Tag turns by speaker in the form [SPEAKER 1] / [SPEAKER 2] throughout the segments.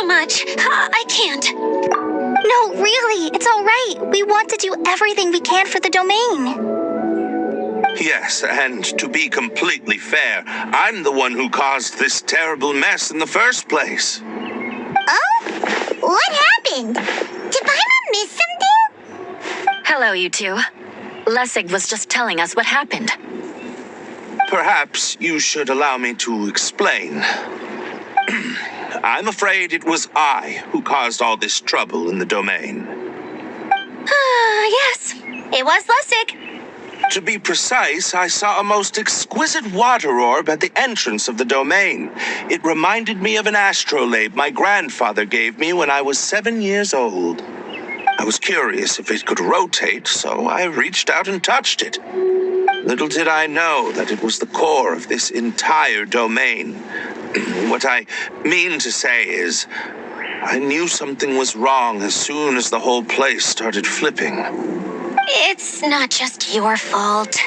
[SPEAKER 1] too much. I can't.
[SPEAKER 2] No, really, it's all right. We want to do everything we can for the domain.
[SPEAKER 3] Yes, and to be completely fair, I'm the one who caused this terrible mess in the first place.
[SPEAKER 2] Oh? What happened? Did Paimon miss something?
[SPEAKER 1] Hello, you two. Lessig was just telling us what happened.
[SPEAKER 3] Perhaps you should allow me to explain. I'm afraid it was I who caused all this trouble in the domain.
[SPEAKER 2] Yes, it was Lessig.
[SPEAKER 3] To be precise, I saw a most exquisite water orb at the entrance of the domain. It reminded me of an astrolabe my grandfather gave me when I was 7 years old. I was curious if it could rotate, so I reached out and touched it. Little did I know that it was the core of this entire domain. What I mean to say is, I knew something was wrong as soon as the whole place started flipping.
[SPEAKER 1] It's not just your fault.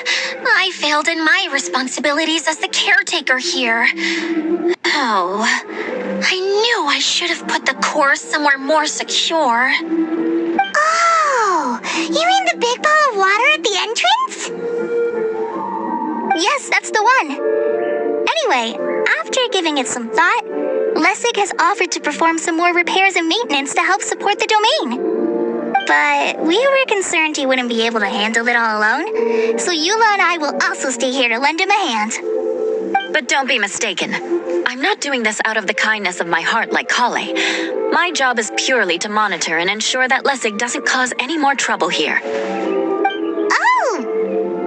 [SPEAKER 1] I failed in my responsibilities as the caretaker here. Oh, I knew I should have put the core somewhere more secure.
[SPEAKER 2] Oh, you mean the big ball of water at the entrance? Yes, that's the one. Anyway, after giving it some thought, Lessig has offered to perform some more repairs and maintenance to help support the domain. But we were concerned he wouldn't be able to handle it all alone, so Eula and I will also stay here to lend him a hand.
[SPEAKER 1] But don't be mistaken. I'm not doing this out of the kindness of my heart like Kale. My job is purely to monitor and ensure that Lessig doesn't cause any more trouble here.
[SPEAKER 2] Oh,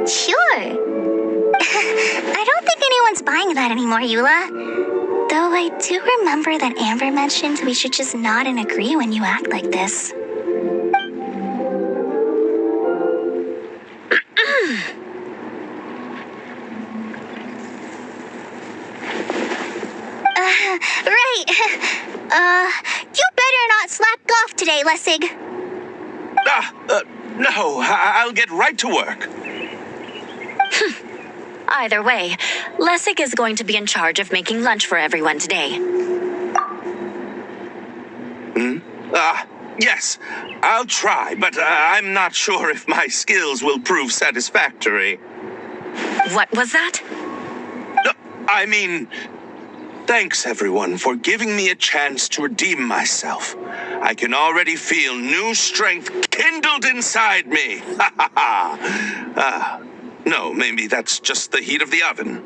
[SPEAKER 2] sure. I don't think anyone's buying that anymore, Eula. Though I do remember that Amber mentioned we should just nod and agree when you act like this. You better not slack off today, Lessig.
[SPEAKER 3] No, I'll get right to work.
[SPEAKER 1] Either way, Lessig is going to be in charge of making lunch for everyone today.
[SPEAKER 3] Yes, I'll try, but I'm not sure if my skills will prove satisfactory.
[SPEAKER 1] What was that?
[SPEAKER 3] I mean, thanks everyone for giving me a chance to redeem myself. I can already feel new strength kindled inside me. No, maybe that's just the heat of the oven.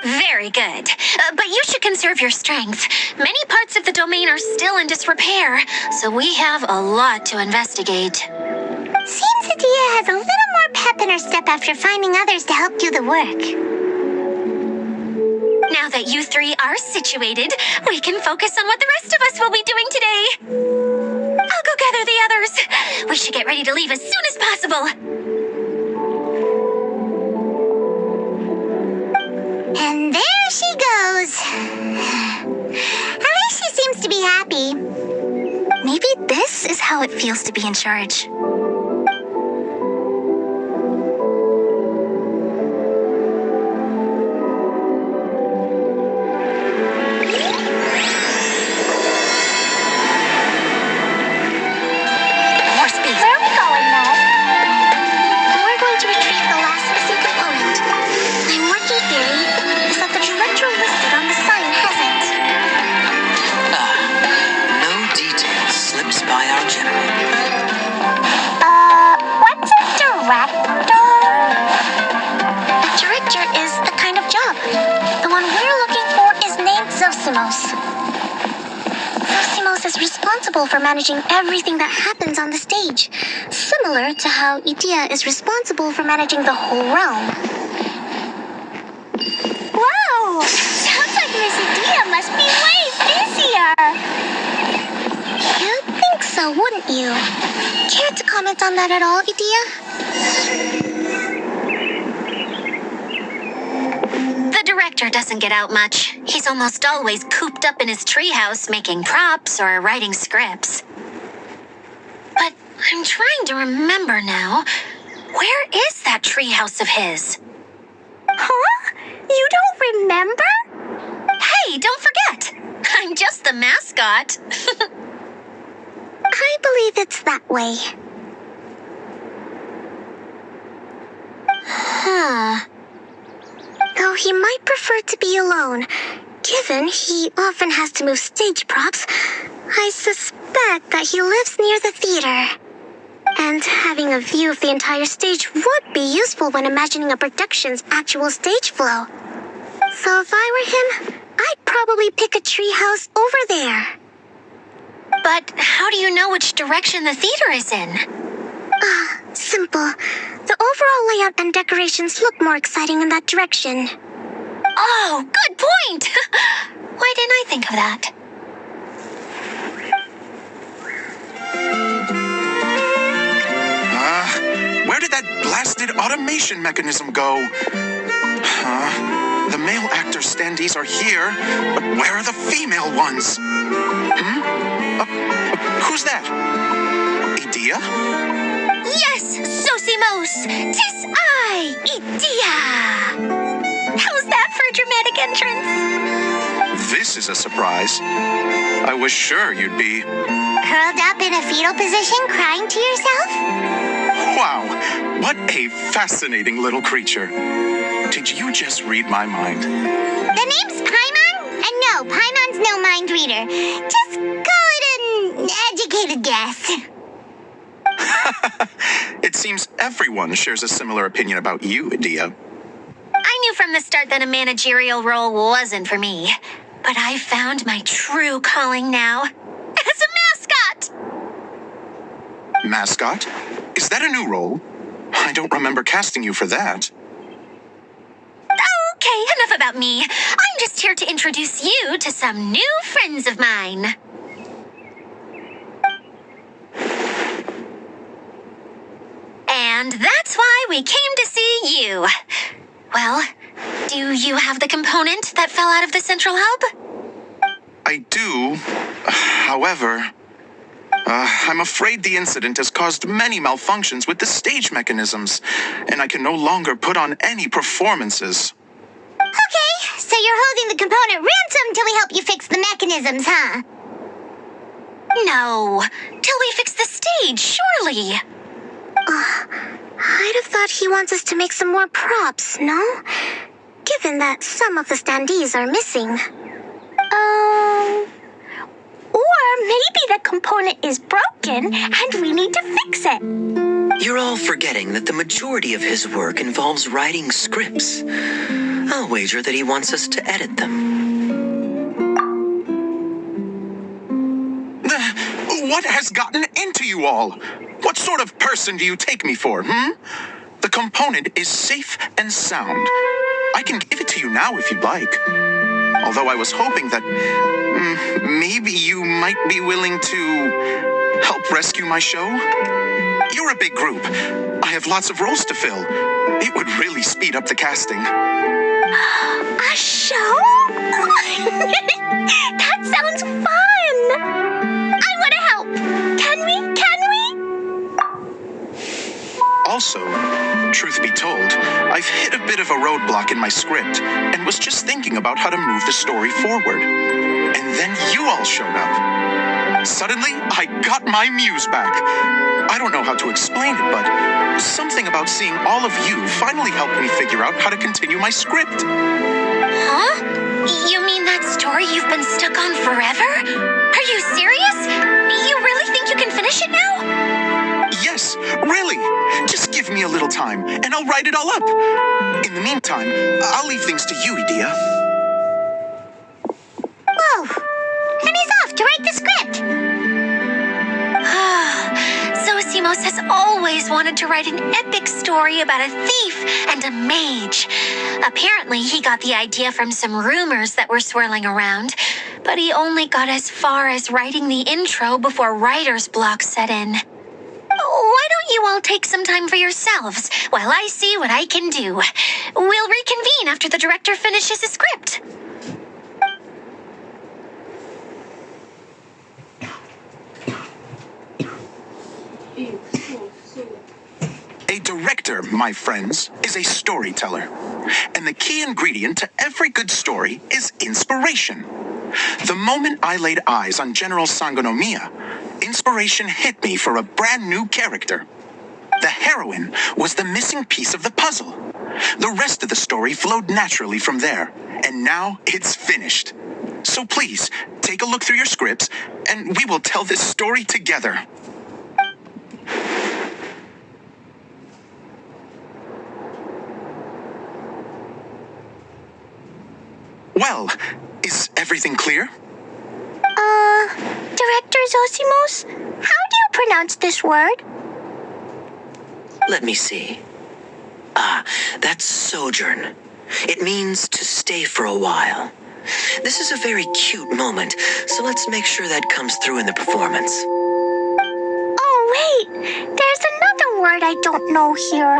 [SPEAKER 1] Very good. But you should conserve your strength. Many parts of the domain are still in disrepair, so we have a lot to investigate.
[SPEAKER 2] Seems Adia has a little more pep in her step after finding others to help do the work.
[SPEAKER 1] Now that you three are situated, we can focus on what the rest of us will be doing today. I'll go gather the others. We should get ready to leave as soon as possible.
[SPEAKER 2] And there she goes. At least she seems to be happy. Maybe this is how it feels to be in charge. For managing everything that happens on the stage, similar to how Idia is responsible for managing the whole realm. Wow! Sounds like Miss Idia must be way busier! You'd think so, wouldn't you? Care to comment on that at all, Idia?
[SPEAKER 1] The director doesn't get out much. He's almost always cooped up in his treehouse making props or writing scripts. But I'm trying to remember now. Where is that treehouse of his?
[SPEAKER 2] Huh? You don't remember?
[SPEAKER 1] Hey, don't forget! I'm just the mascot. mascot.
[SPEAKER 2] I believe it's that way.
[SPEAKER 1] Huh.
[SPEAKER 2] Though he might prefer to be alone, given he often has to move stage props, I suspect that he lives near the theater. And having a view of the entire stage would be useful when imagining a production's actual stage flow. So if I were him, I'd probably pick a treehouse over there.
[SPEAKER 1] But how do you know which direction the theater is in?
[SPEAKER 2] Simple. The overall layout and decorations look more exciting in that direction.
[SPEAKER 1] Oh, good point! Why didn't I think of that?
[SPEAKER 4] Where did that blasted automation mechanism go? The male actor standees are here, but where are the female ones? Who's that? Idea?
[SPEAKER 1] Yes, Sosimos! Tis I, Idea! How's that for a dramatic entrance?
[SPEAKER 4] This is a surprise. I was sure you'd be...
[SPEAKER 2] Curled up in a fetal position, crying to yourself?
[SPEAKER 4] Wow, what a fascinating little creature. Did you just read my mind?
[SPEAKER 2] The name's Paimon? And no, Paimon's no mind reader. Just call it an educated guess.
[SPEAKER 4] It seems everyone shares a similar opinion about you, Idea.
[SPEAKER 1] I knew from the start that a managerial role wasn't for me. But I found my true calling now. As a mascot!
[SPEAKER 4] Mascot? Is that a new role? I don't remember casting you for that.
[SPEAKER 1] Okay, enough about me. I'm just here to introduce you to some new friends of mine. And that's why we came to see you. Well, do you have the component that fell out of the central hub?
[SPEAKER 4] I do. However, I'm afraid the incident has caused many malfunctions with the stage mechanisms, and I can no longer put on any performances.
[SPEAKER 2] Okay, so you're holding the component ransom till we help you fix the mechanisms, huh?
[SPEAKER 1] No, till we fix the stage, surely.
[SPEAKER 2] I'd have thought he wants us to make some more props, no? Given that some of the standees are missing. Or maybe the component is broken and we need to fix it.
[SPEAKER 5] You're all forgetting that the majority of his work involves writing scripts. I'll wager that he wants us to edit them.
[SPEAKER 4] What has gotten into you all? What sort of person do you take me for, The component is safe and sound. I can give it to you now if you'd like. Although I was hoping that maybe you might be willing to help rescue my show. You're a big group. I have lots of roles to fill. It would really speed up the casting.
[SPEAKER 2] A show? That sounds fun! I want to help. Can we?
[SPEAKER 4] Also, truth be told, I've hit a bit of a roadblock in my script and was just thinking about how to move the story forward. And then you all showed up. Suddenly, I got my muse back. I don't know how to explain it, but something about seeing all of you finally helped me figure out how to continue my script.
[SPEAKER 1] Huh? You mean that story you've been stuck on forever? Are you serious? You really think you can finish it now?
[SPEAKER 4] Yes, really. Just give me a little time, and I'll write it all up. In the meantime, I'll leave things to you, Idea.
[SPEAKER 2] Whoa! And he's off to write the script.
[SPEAKER 1] Zosimos has always wanted to write an epic story about a thief and a mage. Apparently, he got the idea from some rumors that were swirling around, but he only got as far as writing the intro before writer's block set in. Why don't you all take some time for yourselves while I see what I can do? We'll reconvene after the director finishes his script.
[SPEAKER 4] A director, my friends, is a storyteller. And the key ingredient to every good story is inspiration. The moment I laid eyes on General Sangonomiya, inspiration hit me for a brand new character. The heroine was the missing piece of the puzzle. The rest of the story flowed naturally from there, and now it's finished. So please, take a look through your scripts, and we will tell this story together. Well, is everything clear?
[SPEAKER 2] Director Zosimos, how do you pronounce this word?
[SPEAKER 5] Let me see. That's sojourn. It means to stay for a while. This is a very cute moment, so let's make sure that comes through in the performance.
[SPEAKER 2] Oh, wait, there's another word I don't know here.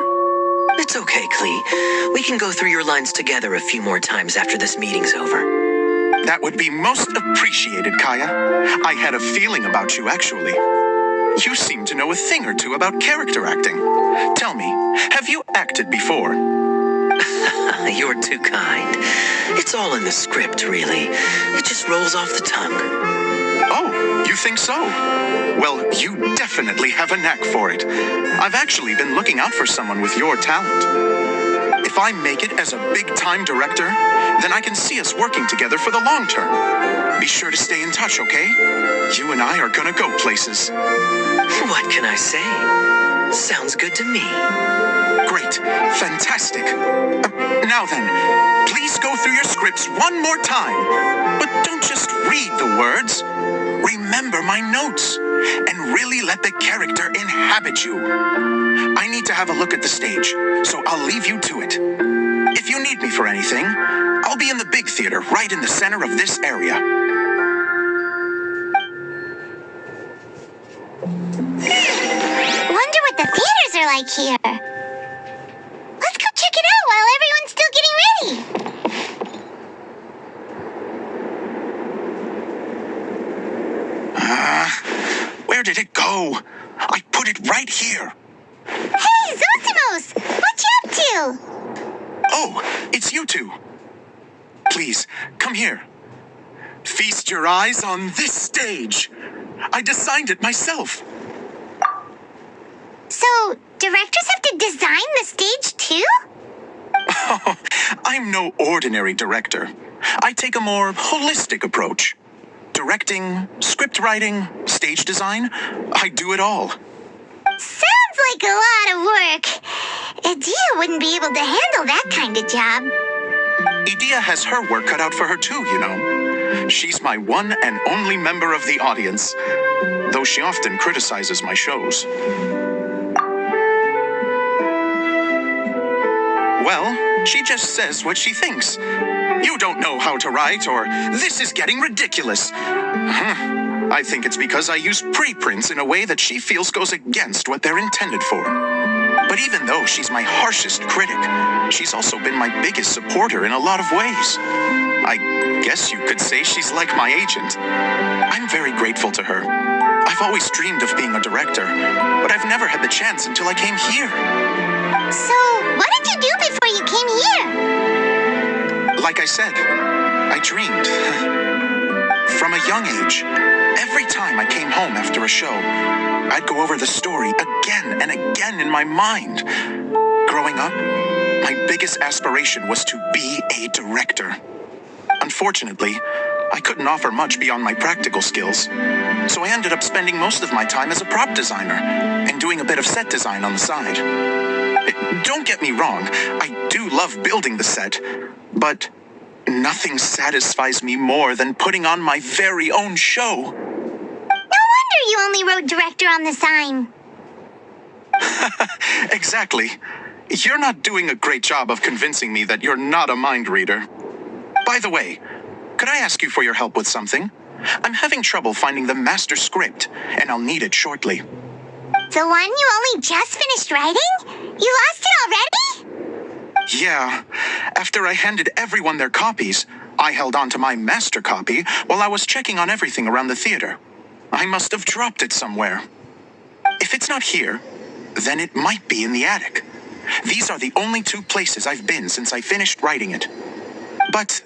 [SPEAKER 5] It's okay, Klee. We can go through your lines together a few more times after this meeting's over.
[SPEAKER 4] That would be most appreciated, Kaya. I had a feeling about you, actually. You seem to know a thing or two about character acting. Tell me, have you acted before?
[SPEAKER 5] You're too kind. It's all in the script, really. It just rolls off the tongue.
[SPEAKER 4] Oh, you think so? Well, you definitely have a knack for it. I've actually been looking out for someone with your talent. If I make it as a big-time director, then I can see us working together for the long term. Be sure to stay in touch, okay? You and I are gonna go places.
[SPEAKER 5] What can I say? Sounds good to me.
[SPEAKER 4] Great. Fantastic. Now then, please go through your scripts one more time. But don't just read the words. Remember my notes and really let the character inhabit you. I need to have a look at the stage, so I'll leave you to it. If you need me for anything, I'll be in the big theater right in the center of this area.
[SPEAKER 2] Wonder what the theaters are like here. Let's go check it out while everyone's still getting ready.
[SPEAKER 4] Where did it go? I put it right here.
[SPEAKER 2] Hey, Zosimos! What you up to?
[SPEAKER 4] Oh, it's you two. Please, come here. Feast your eyes on this stage. I designed it myself.
[SPEAKER 2] So, directors have to design the stage too?
[SPEAKER 4] Oh, I'm no ordinary director. I take a more holistic approach. Directing, script writing, stage design, I do it all.
[SPEAKER 2] Sounds like a lot of work. Adia wouldn't be able to handle that kind of job.
[SPEAKER 4] Idia has her work cut out for her too, you know. She's my one and only member of the audience, though she often criticizes my shows. Well, she just says what she thinks. You don't know how to write, or this is getting ridiculous. I think it's because I use preprints in a way that she feels goes against what they're intended for. But even though she's my harshest critic, she's also been my biggest supporter in a lot of ways. I guess you could say she's like my agent. I'm very grateful to her. I've always dreamed of being a director, but I've never had the chance until I came here.
[SPEAKER 2] So, what did you do before you came here?
[SPEAKER 4] Like I said, I dreamed. From a young age, every time I came home after a show, I'd go over the story again and again in my mind. Growing up, my biggest aspiration was to be a director. Unfortunately, I couldn't offer much beyond my practical skills, so I ended up spending most of my time as a prop designer and doing a bit of set design on the side. Don't get me wrong, I do love building the set, but nothing satisfies me more than putting on my very own show.
[SPEAKER 2] No wonder you only wrote director on the sign.
[SPEAKER 4] Exactly. You're not doing a great job of convincing me that you're not a mind reader. By the way, could I ask you for your help with something? I'm having trouble finding the master script, and I'll need it shortly.
[SPEAKER 2] The one you only just finished writing? You lost it already?
[SPEAKER 4] Yeah. After I handed everyone their copies, I held on to my master copy while I was checking on everything around the theater. I must have dropped it somewhere. If it's not here, then it might be in the attic. These are the only two places I've been since I finished writing it. But,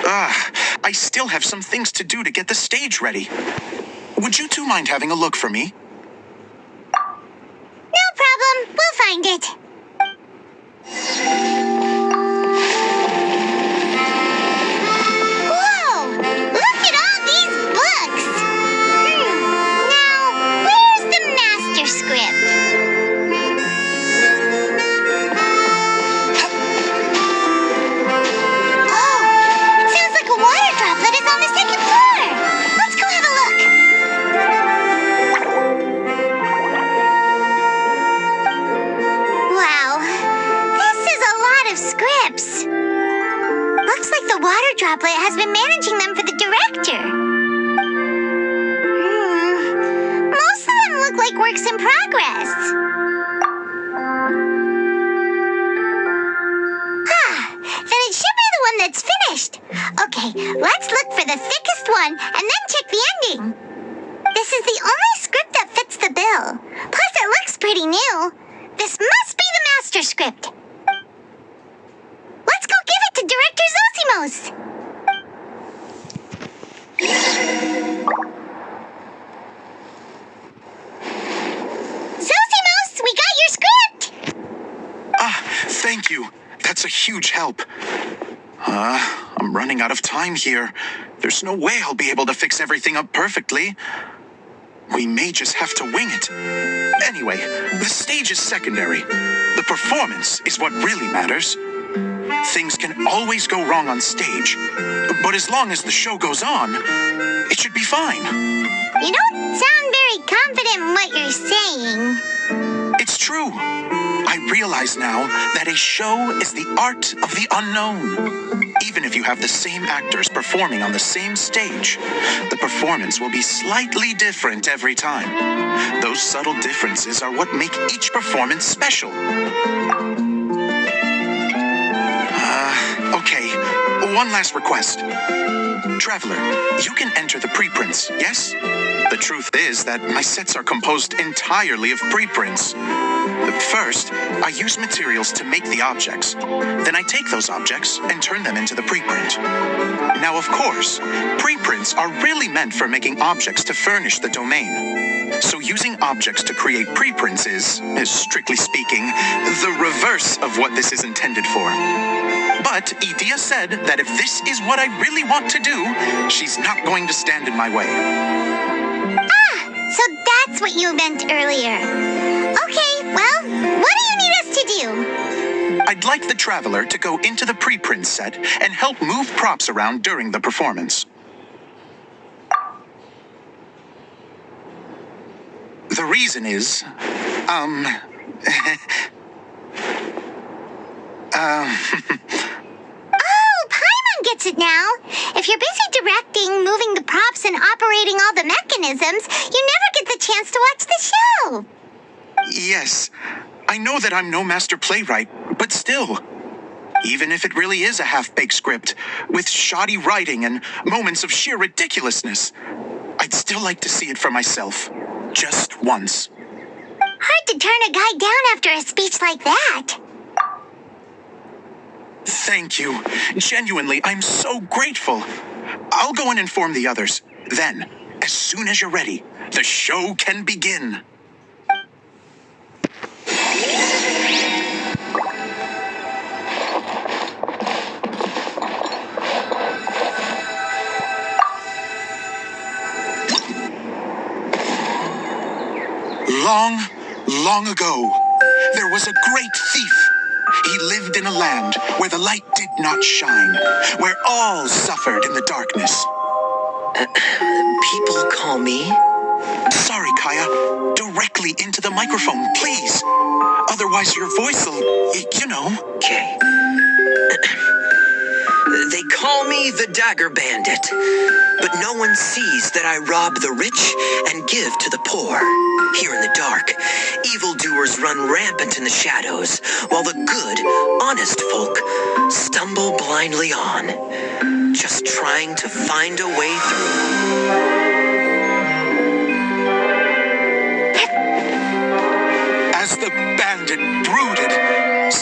[SPEAKER 4] I still have some things to do to get the stage ready. Would you two mind having a look for me?
[SPEAKER 2] No problem. We'll find it. Whoa! Look at all these books! Now, where's the master script? Oh, it sounds like a water droplet is on the second floor. Let's go have a look. Wow, this is a lot of scripts. Looks like the water droplet has been managing them for the director. Most of them look like works in progress. Then it should be the one that's finished. Okay, let's look for the thickest one and then check the ending. This is the only script that fits the bill. Plus, it looks pretty new. This must be the master script. Let's go give it to Director Zosimos. Zosimos, we got your script.
[SPEAKER 4] Thank you. That's a huge help. I'm running out of time here. There's no way I'll be able to fix everything up perfectly. We may just have to wing it. Anyway, the stage is secondary. The performance is what really matters. Things can always go wrong on stage, but as long as the show goes on, it should be fine.
[SPEAKER 2] You don't sound very confident in what you're saying.
[SPEAKER 4] It's true. I realize now that a show is the art of the unknown. Even if you have the same actors performing on the same stage, the performance will be slightly different every time. Those subtle differences are what make each performance special. Okay, one last request. Traveler, you can enter the preprints, yes? The truth is that my sets are composed entirely of preprints. First, I use materials to make the objects. Then I take those objects and turn them into the preprint. Now, of course, preprints are really meant for making objects to furnish the domain. So using objects to create preprints is, strictly speaking, the reverse of what this is intended for. But Edea said that if this is what I really want to do, she's not going to stand in my way.
[SPEAKER 2] So that's what you meant earlier. Okay, well, what do you need us to do?
[SPEAKER 4] I'd like the Traveler to go into the preprint set and help move props around during the performance. The reason is,
[SPEAKER 2] Oh, Paimon gets it now. If you're busy directing, moving the props, and operating all the mechanisms, you never get the chance to watch the show.
[SPEAKER 4] Yes, I know that I'm no master playwright, but still. Even if it really is a half-baked script, with shoddy writing and moments of sheer ridiculousness, I'd still like to see it for myself. Just once.
[SPEAKER 2] Hard to turn a guy down after a speech like that.
[SPEAKER 4] Thank you. Genuinely, I'm so grateful. I'll go and inform the others. Then, as soon as you're ready, the show can begin. Long, long ago, there was a great thief. He lived in a land where the light did not shine, where all suffered in the darkness.
[SPEAKER 5] People call me?
[SPEAKER 4] Sorry, Kaya. Directly into the microphone, please. Otherwise your voice will, you know.
[SPEAKER 5] Okay. They call me the Dagger Bandit, but no one sees that I rob the rich and give to the poor. Here in the dark, evildoers run rampant in the shadows, while the good, honest folk stumble blindly on, just trying to find a way through. As the bandit brooded,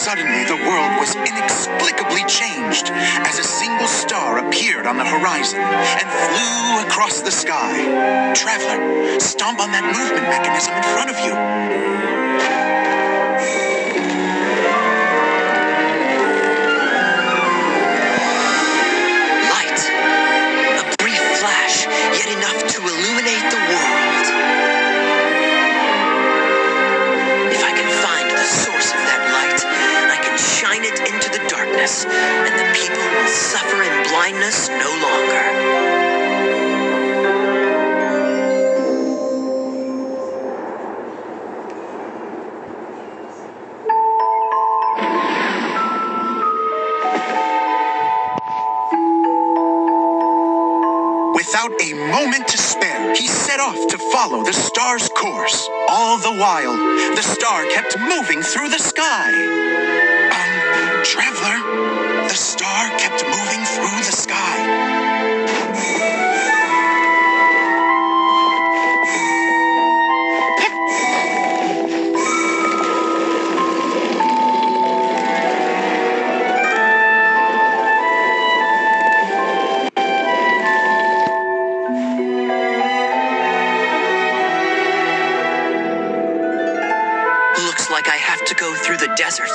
[SPEAKER 4] Suddenly, the world was inexplicably changed as a single star appeared on the horizon and flew across the sky. Traveler, stomp on that movement mechanism in front of you.
[SPEAKER 5] Light. A brief flash, yet enough to illuminate the world. If I can find the source of that light, I can shine it into the darkness, and the people will suffer in blindness no longer.
[SPEAKER 4] Without a moment to spare, he set off to follow the star's course. All the while, the star kept moving through the sky. Traveler, the star kept moving through the sky.
[SPEAKER 5] Looks like I have to go through the desert.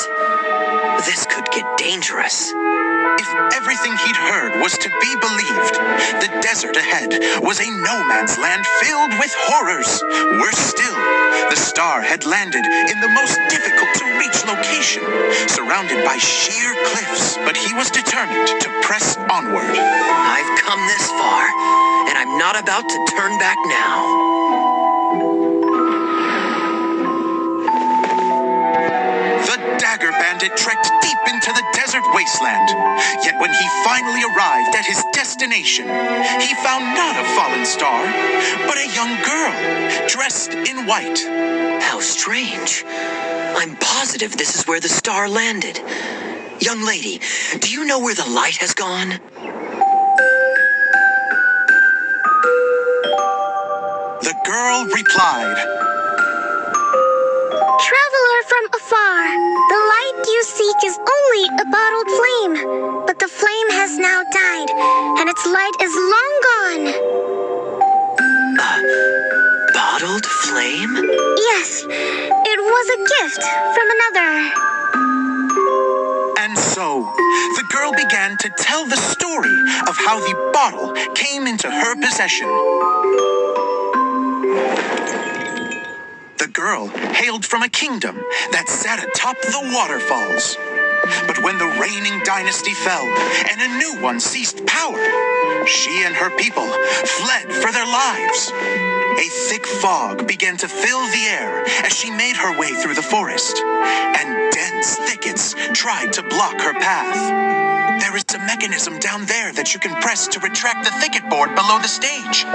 [SPEAKER 5] This could get dangerous.
[SPEAKER 4] If everything he'd heard was to be believed, the desert ahead was a no-man's land filled with horrors. Worse still, the star had landed in the most difficult-to-reach location, surrounded by sheer cliffs. But he was determined to press onward.
[SPEAKER 5] I've come this far, and I'm not about to turn back now.
[SPEAKER 4] The Dagger Bandit trekked deep into the desert wasteland. Yet when he finally arrived at his destination, he found not a fallen star, but a young girl dressed in white.
[SPEAKER 5] How strange. I'm positive this is where the star landed. Young lady, do you know where the light has gone?
[SPEAKER 4] The girl replied,
[SPEAKER 2] Traveler from afar, the light you seek is only a bottled flame, but the flame has now died, and its light is long gone.
[SPEAKER 5] Bottled flame?
[SPEAKER 2] Yes, it was a gift from another.
[SPEAKER 4] and so the girl began to tell the story of how the bottle came into her possession. The girl hailed from a kingdom that sat atop the waterfalls. But when the reigning dynasty fell and a new one seized power, she and her people fled for their lives. A thick fog began to fill the air as she made her way through the forest, and dense thickets tried to block her path. There is a mechanism down there that you can press to retract the thicket board below the stage.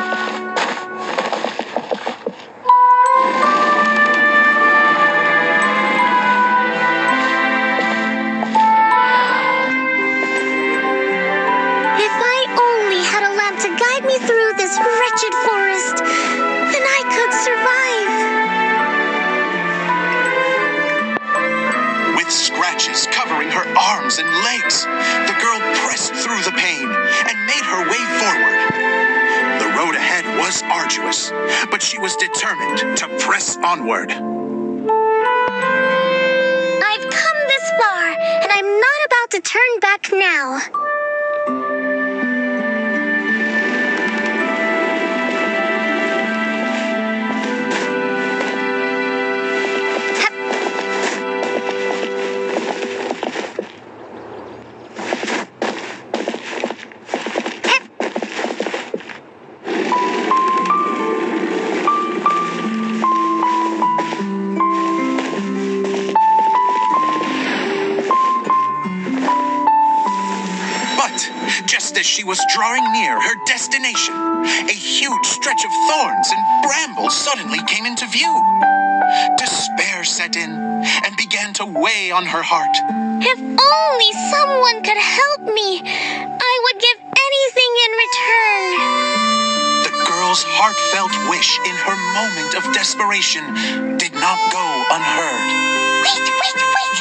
[SPEAKER 2] Guide me through this wretched forest, then I could survive.
[SPEAKER 4] With scratches covering her arms and legs, the girl pressed through the pain and made her way forward. The road ahead was arduous, but she was determined to press onward.
[SPEAKER 2] I've come this far, and I'm not about to turn back now.
[SPEAKER 4] Just as she was drawing near her destination, a huge stretch of thorns and brambles suddenly came into view. Despair set in and began to weigh on her heart.
[SPEAKER 2] If only someone could help me, I would give anything in return.
[SPEAKER 4] The girl's heartfelt wish in her moment of desperation did not go unheard.
[SPEAKER 2] Wait!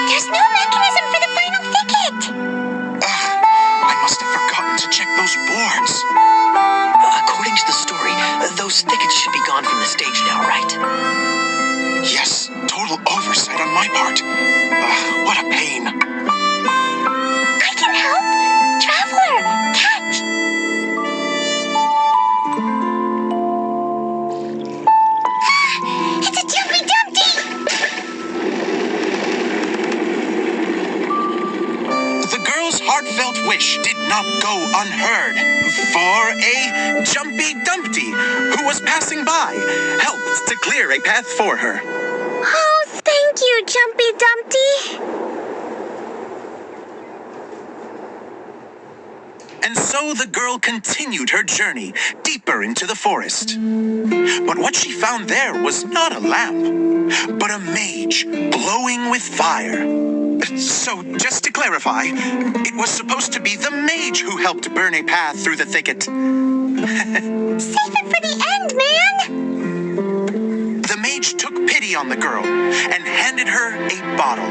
[SPEAKER 2] There's no mechanism for the final thicket!
[SPEAKER 4] I must have forgotten to check those boards.
[SPEAKER 5] According to the story, those thickets should be gone from the stage now, right?
[SPEAKER 4] Yes, total oversight on my part. What a pain.
[SPEAKER 2] I can help! Traveler, catch! It's a Jumpy Dumpty!
[SPEAKER 4] The girl's heartfelt wish did not go unheard. For a Jumpy Dumpty who was passing by helped to clear a path for her.
[SPEAKER 2] Oh, thank you, Jumpy Dumpty!
[SPEAKER 4] And so the girl continued her journey deeper into the forest. But what she found there was not a lamp, but a mage glowing with fire. So, just to clarify, it was supposed to be the mage who helped burn a path through the thicket.
[SPEAKER 2] Save it for the end, man!
[SPEAKER 4] The mage took pity on the girl and handed her a bottle.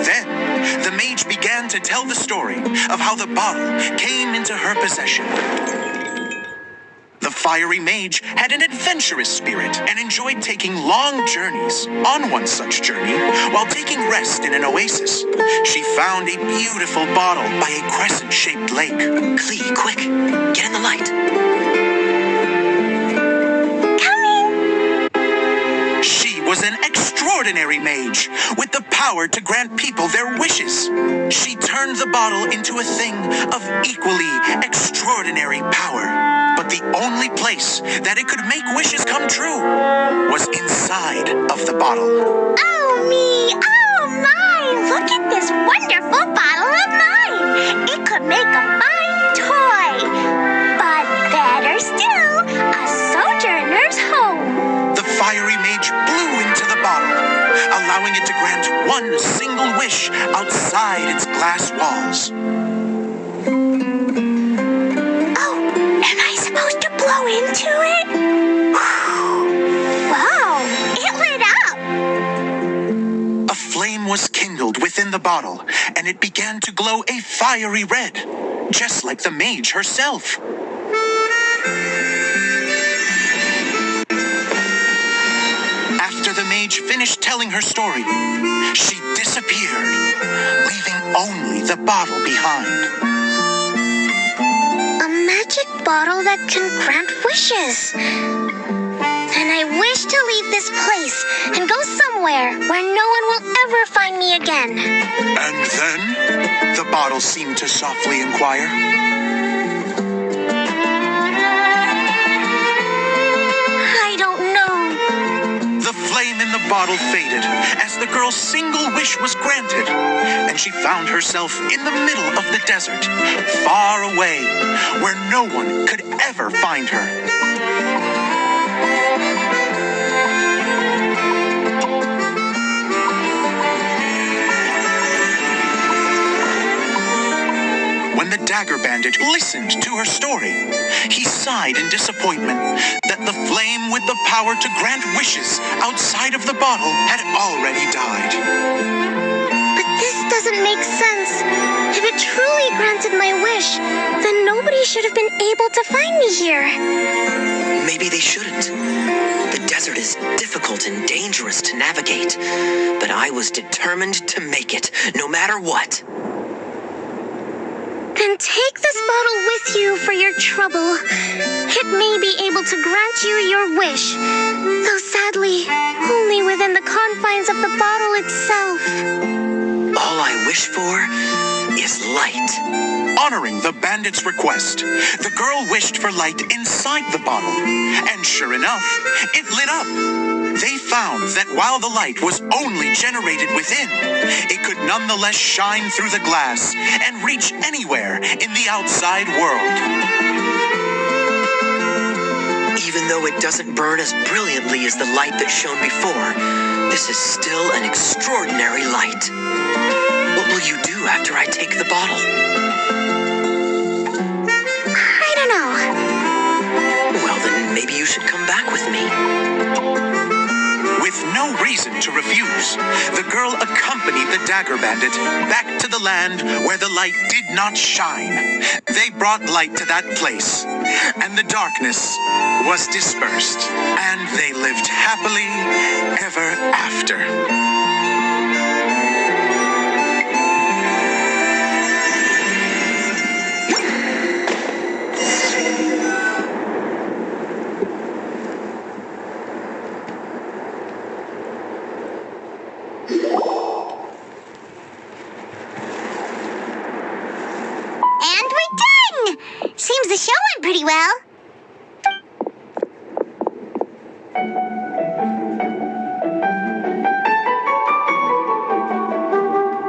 [SPEAKER 4] Then, the mage began to tell the story of how the bottle came into her possession. The fiery mage had an adventurous spirit and enjoyed taking long journeys. On one such journey, while taking rest in an oasis, she found a beautiful bottle by a crescent-shaped lake.
[SPEAKER 5] Clee, quick, get in the light.
[SPEAKER 4] She was an extraordinary mage with the power to grant people their wishes. She turned the bottle into a thing of equally extraordinary power. But the only place that it could make wishes come true was inside of the bottle.
[SPEAKER 2] Oh me! Oh my! Look at this wonderful bottle of mine! It could make a fine toy! But better still, a sojourner's home!
[SPEAKER 4] The fiery mage blew into the bottle, allowing it to grant one single wish outside its glass walls.
[SPEAKER 2] Am I supposed to blow into it? Wow, it lit up!
[SPEAKER 4] A flame was kindled within the bottle, and it began to glow a fiery red, just like the mage herself. After the mage finished telling her story, she disappeared, leaving only the bottle behind.
[SPEAKER 2] A magic bottle that can grant wishes. And I wish to leave this place and go somewhere where no one will ever find me again.
[SPEAKER 4] And then, the bottle seemed to softly inquire.
[SPEAKER 2] I don't know.
[SPEAKER 4] The flame in the bottle faded as the girl's single wish was granted, and she found herself in the middle of the desert, far away, where no one could ever find her. When the dagger bandit listened to her story, he sighed in disappointment that the flame with the power to grant wishes outside of the bottle had already died.
[SPEAKER 2] But this doesn't make sense. If it truly granted my wish, then nobody should have been able to find me here.
[SPEAKER 5] Maybe they shouldn't. The desert is difficult and dangerous to navigate, but I was determined to make it, no matter what.
[SPEAKER 2] Then take this bottle with you for your trouble. It may be able to grant you your wish, though sadly, only within the confines of the bottle itself.
[SPEAKER 5] All I wish for is light.
[SPEAKER 4] Honoring the bandit's request, the girl wished for light inside the bottle, and sure enough, it lit up. They found that while the light was only generated within, it could nonetheless shine through the glass and reach anywhere in the outside world.
[SPEAKER 5] Even though it doesn't burn as brilliantly as the light that shone before, this is still an extraordinary light. What will you do after I take the bottle?
[SPEAKER 2] I don't know.
[SPEAKER 5] Well, then maybe you should come back with me.
[SPEAKER 4] With no reason the girl accompanied the dagger bandit back to the land where the light did not shine. They brought light to that place, and the darkness was dispersed, and they lived happily ever after.
[SPEAKER 2] And we're done! Seems the show went pretty well.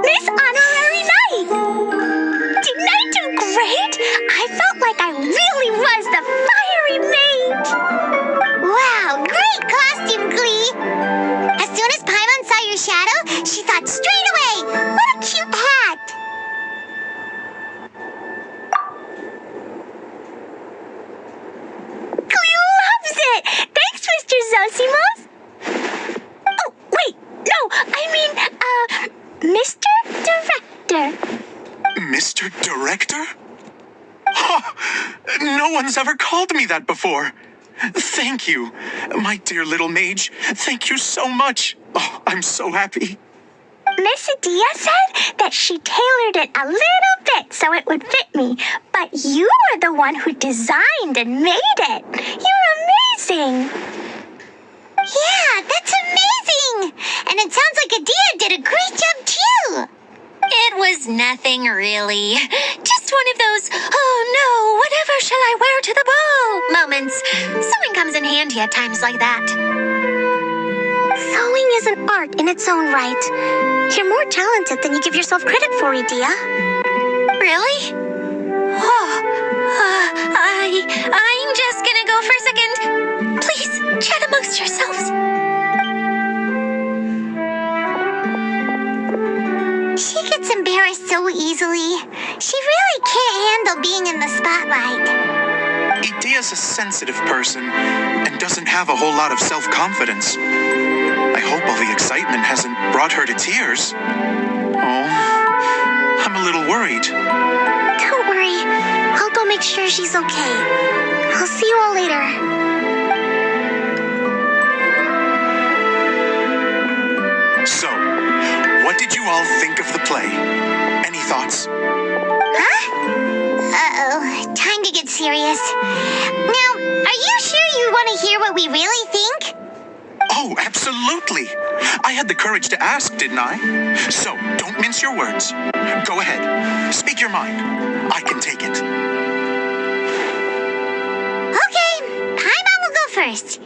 [SPEAKER 2] Miss Honorary Knight! Didn't I do great? I felt like I really was the fiery mage! Wow, great costume, Glee! As soon as Paimon saw your shadow, she thought straight away, what a cute hat! Glee loves it! Thanks, Mr. Zosimos! Oh, wait, no, I mean, Mr. Director.
[SPEAKER 4] Mr. Director? Oh, no one's ever called me that before. Thank you, my dear little mage. Thank you so much. Oh, I'm so happy.
[SPEAKER 2] Miss Adia said that she tailored it a little bit so it would fit me, but you were the one who designed and made it. You're amazing. Yeah, that's amazing. And it sounds like Adia did a great job too.
[SPEAKER 1] It was nothing really. Just one of those, oh no, whatever shall I wear to the ball moments. Sewing comes in handy at times like that.
[SPEAKER 2] Sewing is an art in its own right. You're more talented than you give yourself credit for, Adia.
[SPEAKER 1] Really? I'm just gonna go for a second. Please, chat amongst yourselves.
[SPEAKER 2] She gets embarrassed so easily. She really can't handle being in the spotlight.
[SPEAKER 4] Idea's a sensitive person and doesn't have a whole lot of self-confidence. I hope all the excitement hasn't brought her to tears. Oh, I'm a little worried.
[SPEAKER 2] Don't worry. I'll go make sure she's okay. I'll see you all later.
[SPEAKER 4] So, what did you all think of the play? Any thoughts?
[SPEAKER 2] Huh? Uh-oh. Time to get serious. Now, are you sure you want to hear what we really think?
[SPEAKER 4] Oh, absolutely. I had the courage to ask, didn't I? So, don't mince your words. Go ahead. Speak your mind. I can take it.
[SPEAKER 2] Okay, Paimon will go first.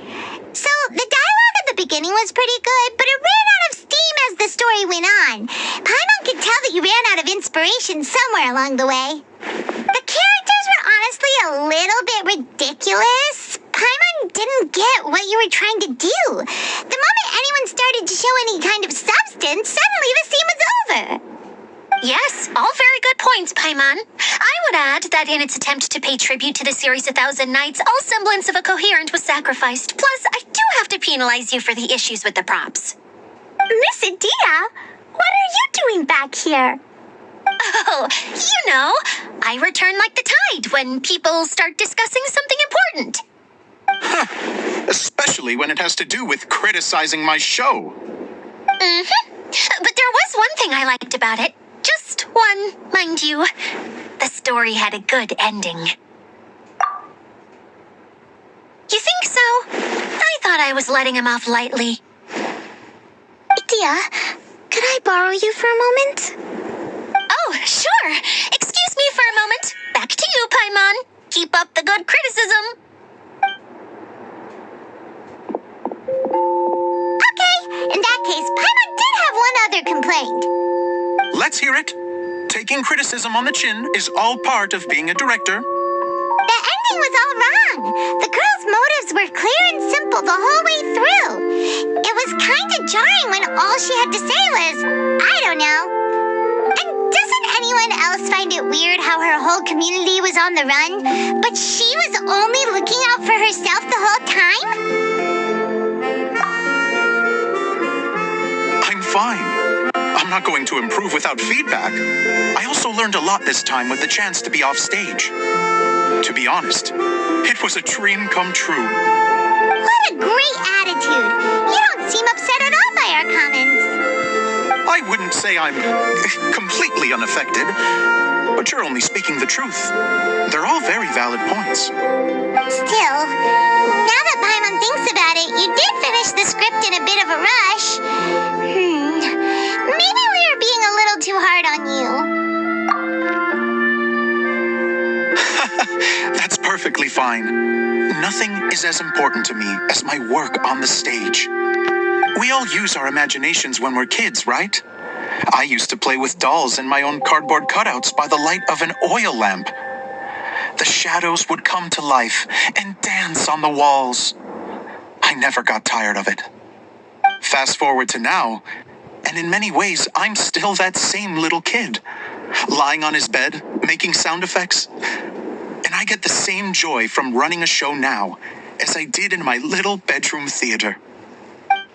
[SPEAKER 2] So, the dialogue at the beginning was pretty good, but it ran out of steam as the story went on. Paimon could tell that you ran out of inspiration somewhere along the way. The characters were honestly a little bit ridiculous. Paimon didn't get what you were trying to do. The moment anyone started to show any kind of substance, suddenly the scene was over.
[SPEAKER 1] Yes, all very good points, Paimon. I would add that in its attempt to pay tribute to the series 1,000 Nights, all semblance of a coherent was sacrificed. Plus, I do have to penalize you for the issues with the props.
[SPEAKER 2] Miss Adia, what are you doing back here?
[SPEAKER 1] Oh, you know, I return like the tide when people start discussing something important.
[SPEAKER 4] Especially when it has to do with criticizing my show.
[SPEAKER 1] Mm-hmm. But there was one thing I liked about it. Just one, mind you. The story had a good ending. You think so? I thought I was letting him off lightly.
[SPEAKER 2] Adia, could I borrow you for a moment?
[SPEAKER 1] Oh, sure. Excuse me for a moment. Back to you, Paimon. Keep up the good criticism.
[SPEAKER 2] Okay, in that case, Paimon did have one other complaint.
[SPEAKER 4] Let's hear it. Taking criticism on the chin is all part of being a director.
[SPEAKER 2] The ending was all wrong. The girl's motives were clear and simple the whole way through. It was kind of jarring when all she had to say was, I don't know. And doesn't anyone else find it weird how her whole community was on the run, but she was only looking out for herself the whole time?
[SPEAKER 4] I'm fine. I'm not going to improve without feedback. I also learned a lot this time with the chance to be off stage. To be honest, it was a dream come true.
[SPEAKER 2] What a great attitude. You don't seem upset at all by our comments.
[SPEAKER 4] I wouldn't say I'm completely unaffected, but you're only speaking the truth. They're all very valid points.
[SPEAKER 2] Still, now that Paimon thinks about it, you did finish the script in a bit of a rush. Maybe we were being a little too hard on you.
[SPEAKER 4] That's perfectly fine. Nothing is as important to me as my work on the stage. We all use our imaginations when we're kids, right? I used to play with dolls in my own cardboard cutouts by the light of an oil lamp. The shadows would come to life and dance on the walls. I never got tired of it. Fast forward to now, and in many ways, I'm still that same little kid, lying on his bed, making sound effects. And I get the same joy from running a show now as I did in my little bedroom theater.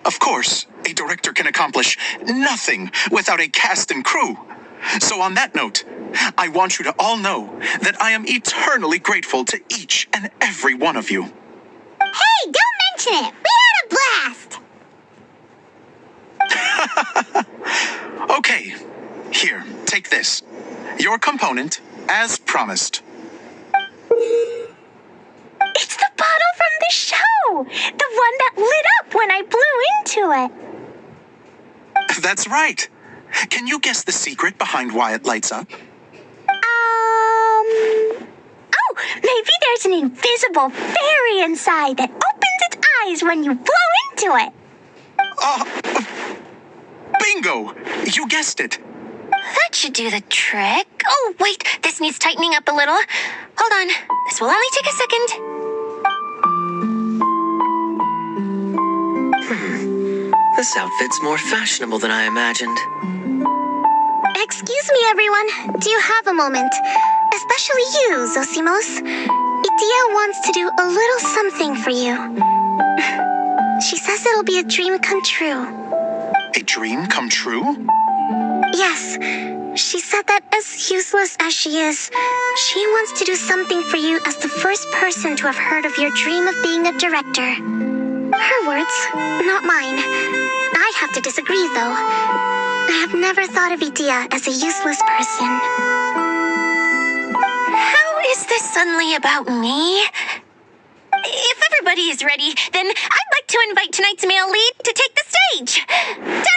[SPEAKER 4] Of course, a director can accomplish nothing without a cast and crew. So on that note, I want you to all know that I am eternally grateful to each and every one of you.
[SPEAKER 2] Hey, don't mention it. We had a blast.
[SPEAKER 4] Okay, here, take this. Your component, as promised.
[SPEAKER 2] It's the bottle from the show. The one that lit up when I blew into it.
[SPEAKER 4] That's right. Can you guess the secret behind why it lights up?
[SPEAKER 2] Oh, maybe there's an invisible fairy inside that opens its eyes when you blow into it.
[SPEAKER 4] Bingo! You guessed it.
[SPEAKER 1] That should do the trick. Oh, wait, this needs tightening up a little. Hold on, this will only take a second.
[SPEAKER 5] This outfit's more fashionable than I imagined.
[SPEAKER 2] Excuse me, everyone. Do you have a moment? Especially you, Zosimos. Idia wants to do a little something for you. She says it'll be a dream come true.
[SPEAKER 4] A dream come true?
[SPEAKER 2] Yes. She said that as useless as she is, she wants to do something for you as the first person to have heard of your dream of being a director. Her words, not mine. I'd have to disagree, though. I have never thought of Idia as a useless person.
[SPEAKER 1] How is this suddenly about me? If everybody is ready, then I'd like to invite tonight's male lead to take the stage. Ta-da!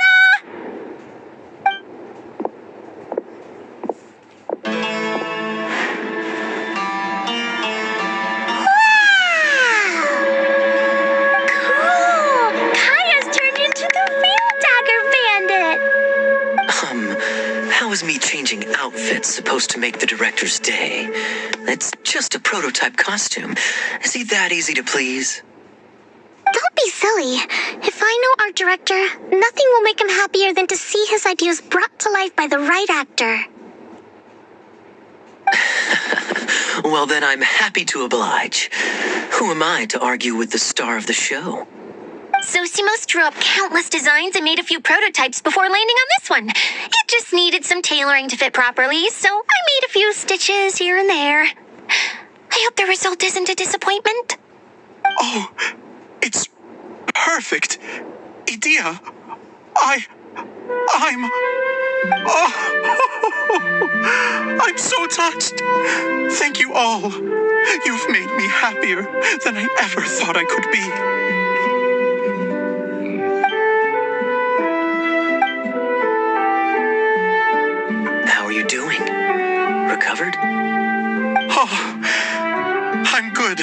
[SPEAKER 5] How is me changing outfits supposed to make the director's day? It's just a prototype costume. Is he that easy to please?
[SPEAKER 2] Don't be silly. If I know our director, nothing will make him happier than to see his ideas brought to life by the right actor.
[SPEAKER 5] Well, then I'm happy to oblige. Who am I to argue with the star of the show?
[SPEAKER 1] Zosimos drew up countless designs and made a few prototypes before landing on this one. It just needed some tailoring to fit properly, so I made a few stitches here and there. I hope the result isn't a disappointment.
[SPEAKER 4] Oh, it's perfect. Idia, I'm so touched. Thank you all. You've made me happier than I ever thought I could be.
[SPEAKER 5] How are you doing? Recovered?
[SPEAKER 4] Oh, I'm good.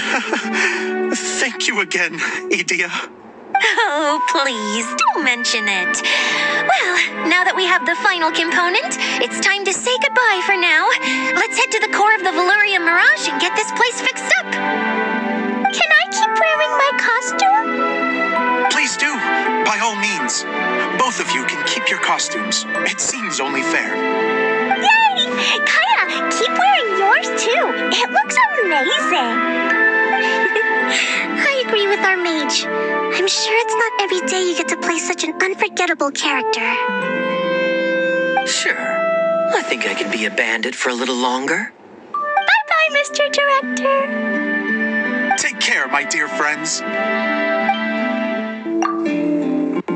[SPEAKER 4] Thank you again, Idia.
[SPEAKER 1] Oh, please, don't mention it. Well, now that we have the final component, it's time to say goodbye for now. Let's head to the core of the Veluria Mirage and get this place fixed up.
[SPEAKER 2] Can I keep wearing my costume?
[SPEAKER 4] Please do, by all means. Both of you can keep your costumes. It seems only fair.
[SPEAKER 2] Yay! Kaya, keep wearing yours too. It looks amazing. I agree with our mage. I'm sure it's not every day you get to play such an unforgettable character.
[SPEAKER 5] Sure. I think I can be a bandit for a little longer.
[SPEAKER 2] Bye-bye, Mr. Director.
[SPEAKER 4] Take care, my dear friends.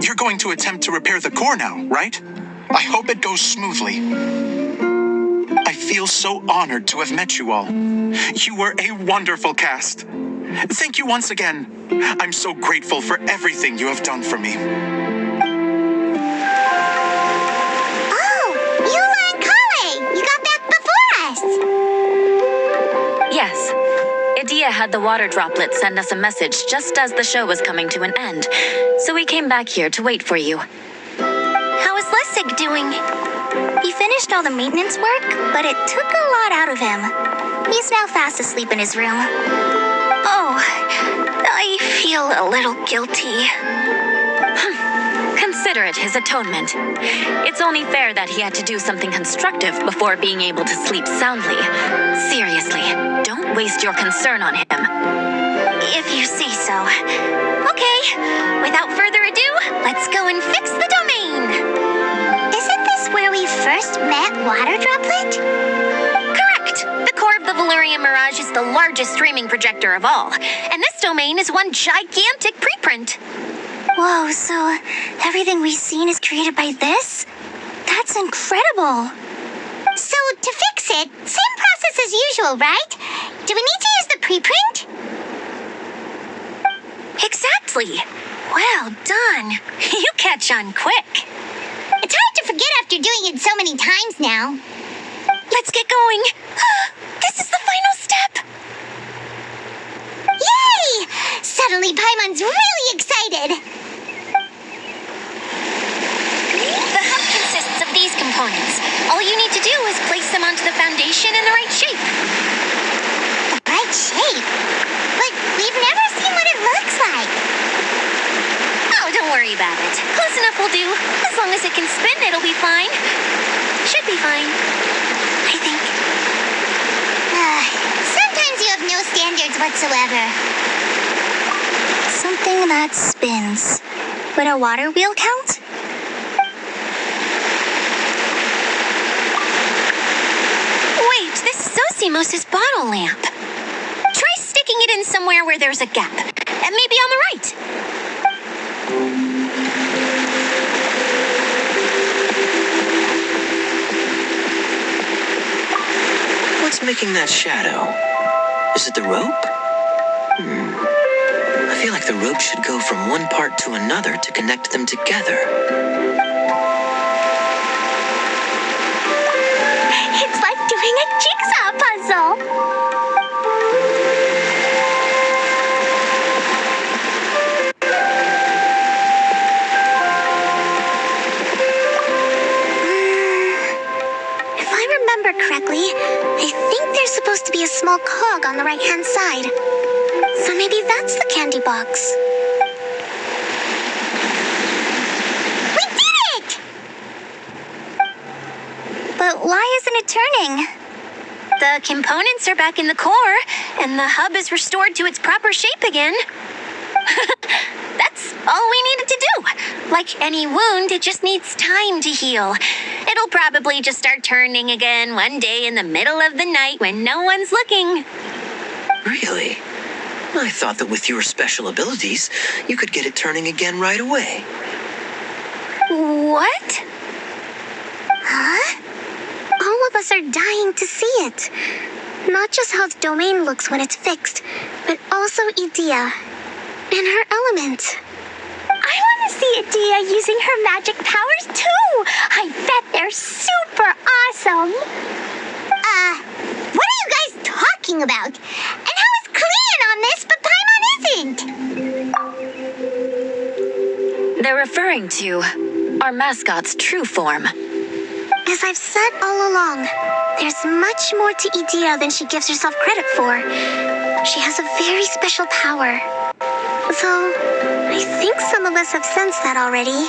[SPEAKER 4] You're going to attempt to repair the core now, right? I hope it goes smoothly. I feel so honored to have met you all. You were a wonderful cast. Thank you once again. I'm so grateful for everything you have done for me.
[SPEAKER 2] Oh, Eula and Kale! You got back before us!
[SPEAKER 6] Yes. Idea had the water droplet send us a message just as the show was coming to an end, so we came back here to wait for you.
[SPEAKER 1] How is Lessig doing?
[SPEAKER 2] He finished all the maintenance work, but it took a lot out of him. He's now fast asleep in his room.
[SPEAKER 1] Oh, I feel a little guilty.
[SPEAKER 6] Consider it his atonement. It's only fair that he had to do something constructive before being able to sleep soundly. Seriously, don't waste your concern on him.
[SPEAKER 1] If you say so. Okay, without further ado, let's go and fix the domain.
[SPEAKER 2] Isn't this where we first met Water Droplet?
[SPEAKER 1] Correct. The core of the Valerian Mirage is the largest streaming projector of all, and this domain is one gigantic preprint.
[SPEAKER 2] Whoa, so everything we've seen is created by this? That's incredible. So to fix it, same process as usual, right? Do we need to use the preprint?
[SPEAKER 1] Exactly. Well done. You catch on quick.
[SPEAKER 2] It's hard to forget after doing it so many times now.
[SPEAKER 1] Let's get going. This is the final step.
[SPEAKER 2] Yay! Suddenly Paimon's really excited.
[SPEAKER 1] The hub consists of these components. All you need to do is place them onto the foundation in the right shape.
[SPEAKER 2] The right shape? But we've never seen what it looks like.
[SPEAKER 1] Oh, don't worry about it. Close enough will do. As long as it can spin, it'll be fine. Should be fine, I think.
[SPEAKER 2] Sometimes you have no standards whatsoever. Something that spins. Would a water wheel count?
[SPEAKER 1] Wait, this is Zosimos' bottle lamp. Try sticking it in somewhere where there's a gap. And maybe on the right.
[SPEAKER 5] What's making that shadow? Is it the rope? I feel like the rope should go from one part to another to connect them together.
[SPEAKER 2] It's like doing a jigsaw puzzle. If I remember correctly, I think there's supposed to be a small cog on the right-hand side. So maybe that's the candy box. We did it! But why isn't it turning?
[SPEAKER 1] The components are back in the core, and the hub is restored to its proper shape again. That's all we needed to do. Like any wound, it just needs time to heal. It'll probably just start turning again one day in the middle of the night when no one's looking.
[SPEAKER 5] Really? I thought that with your special abilities, you could get it turning again right away.
[SPEAKER 1] What?
[SPEAKER 2] Huh? All of us are dying to see it. Not just how the domain looks when it's fixed, but also Idea and her element. I want to see Idea using her magic powers too. I bet they're super awesome. What are you guys talking about? And how is Klean on this, but Paimon isn't?
[SPEAKER 6] They're referring to our mascot's true form.
[SPEAKER 2] As I've said all along, there's much more to Idea than she gives herself credit for. She has a very special power. Though, I think some of us have sensed that already.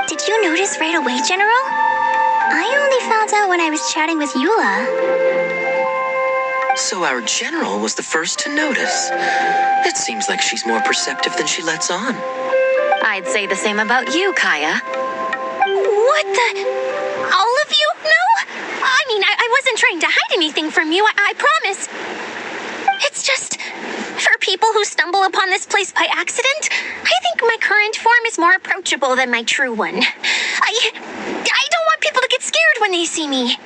[SPEAKER 2] Did you notice right away, General? I only found out when I was chatting with Eula.
[SPEAKER 5] So our general was the first to notice. It seems like she's more perceptive than she lets on.
[SPEAKER 6] I'd say the same about you, Kaya.
[SPEAKER 1] What the? All of you? No? I mean, I wasn't trying to hide anything from you, I promise. It's just, for people who stumble upon this place by accident, I think my current form is more approachable than my true one. I don't want people to get scared when they see me.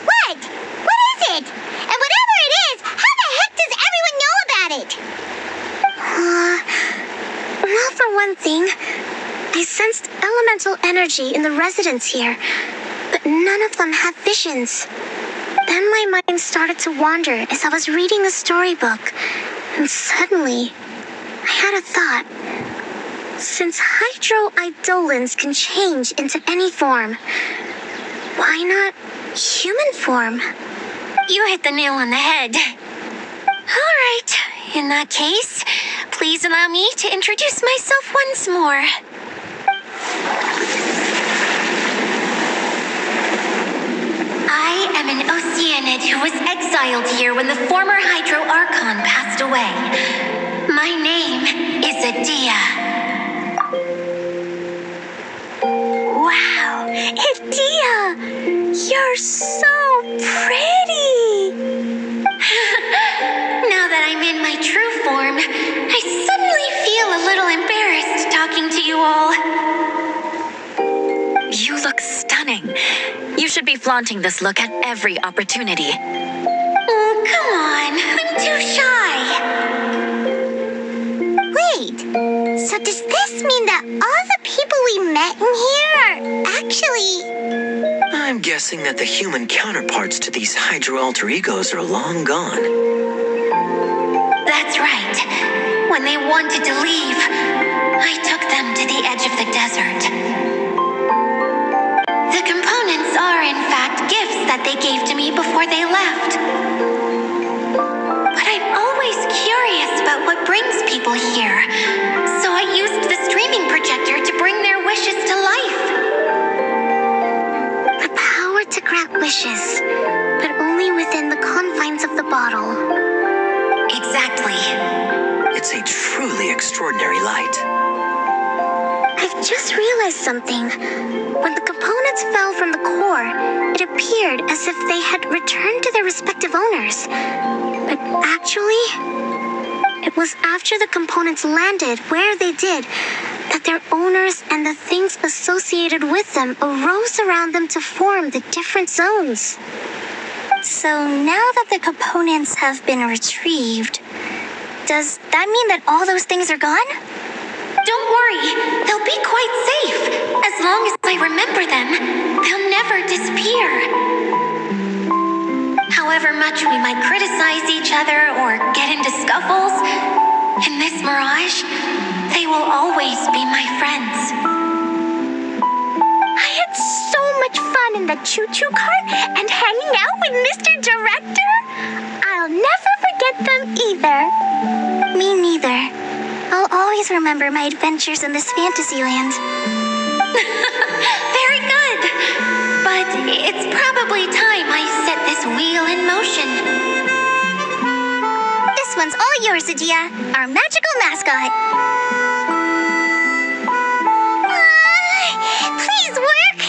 [SPEAKER 2] What? What is it? And whatever it is, how the heck does everyone know about it? Well, for one thing, I sensed elemental energy in the residents here, but none of them have visions. Then my mind started to wander as I was reading a storybook, and suddenly, I had a thought. Since hydroidolins can change into any form, why not human form?
[SPEAKER 1] You hit the nail on the head. All right, in that case, please allow me to introduce myself once more. I am an Oceanid who was exiled here when the former Hydro Archon passed away. My name is Adia.
[SPEAKER 2] Wow, Adia! You're so pretty!
[SPEAKER 1] Now that I'm in my true form, I suddenly feel a little embarrassed talking to you all.
[SPEAKER 6] You look stunning. You should be flaunting this look at every opportunity.
[SPEAKER 1] Oh, come on. I'm too shy.
[SPEAKER 2] Wait, so does this mean that all the people we met in here are actually...
[SPEAKER 5] I'm guessing that the human counterparts to these Hydro alter egos are long gone.
[SPEAKER 1] That's right. When they wanted to leave, I took them to the edge of the desert. The components are, in fact, gifts that they gave to me before they left. But I'm always curious about what brings people here, so I used the streaming projector to bring their wishes to life.
[SPEAKER 2] The power to grant wishes, but only within the confines of the bottle.
[SPEAKER 1] Exactly.
[SPEAKER 5] It's a truly extraordinary light.
[SPEAKER 2] I've just realized something. When the components fell from the core, it appeared as if they had returned to their respective owners. But actually, it was after the components landed where they did that their owners and the things associated with them arose around them to form the different zones. So now that the components have been retrieved, does that mean that all those things are gone?
[SPEAKER 1] Don't worry, they'll be quite safe. As long as I remember them, they'll never disappear. However much we might criticize each other or get into scuffles, in this mirage, they will always be my friends.
[SPEAKER 2] I had so much fun in the choo-choo cart and hanging out with Mr. Director. I'll never forget them either. Me neither. I'll always remember my adventures in this fantasy land.
[SPEAKER 1] Very good. But it's probably time I set this wheel in motion.
[SPEAKER 2] This one's all yours, Adia, our magical mascot. Please work.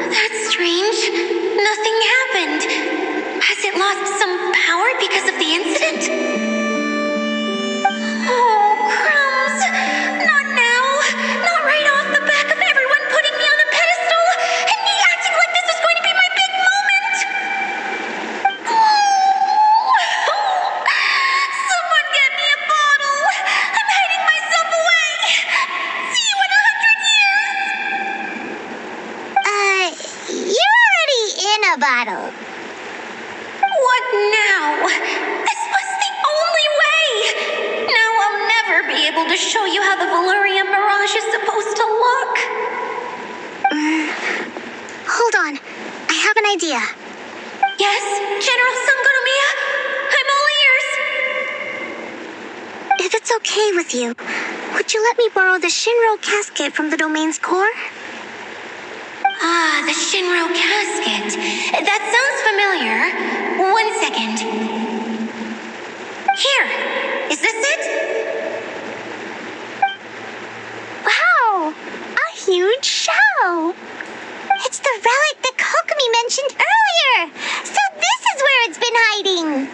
[SPEAKER 1] That's strange. Nothing happened. Has it lost some power because of the incident? Oh, crumbs. Not now. Not right off the back of everyone putting me on a pedestal and me acting like this was going to be my big moment. Someone get me a bottle. I'm hiding myself away. See you in 100 years.
[SPEAKER 2] You're already in a bottle.
[SPEAKER 1] What now? This was the only way! Now I'll never be able to show you how the Valurian Mirage is supposed to look.
[SPEAKER 2] idea.
[SPEAKER 1] Yes, General Sangonomiya? I'm all ears!
[SPEAKER 2] If it's okay with you, would you let me borrow the Shinro casket from the domain's core?
[SPEAKER 1] Ah, the Shinro casket. That sounds familiar. 1 second. Here. Is this it?
[SPEAKER 2] Wow! A huge shell! It's the relic that Kokomi mentioned earlier! So this is where it's been hiding!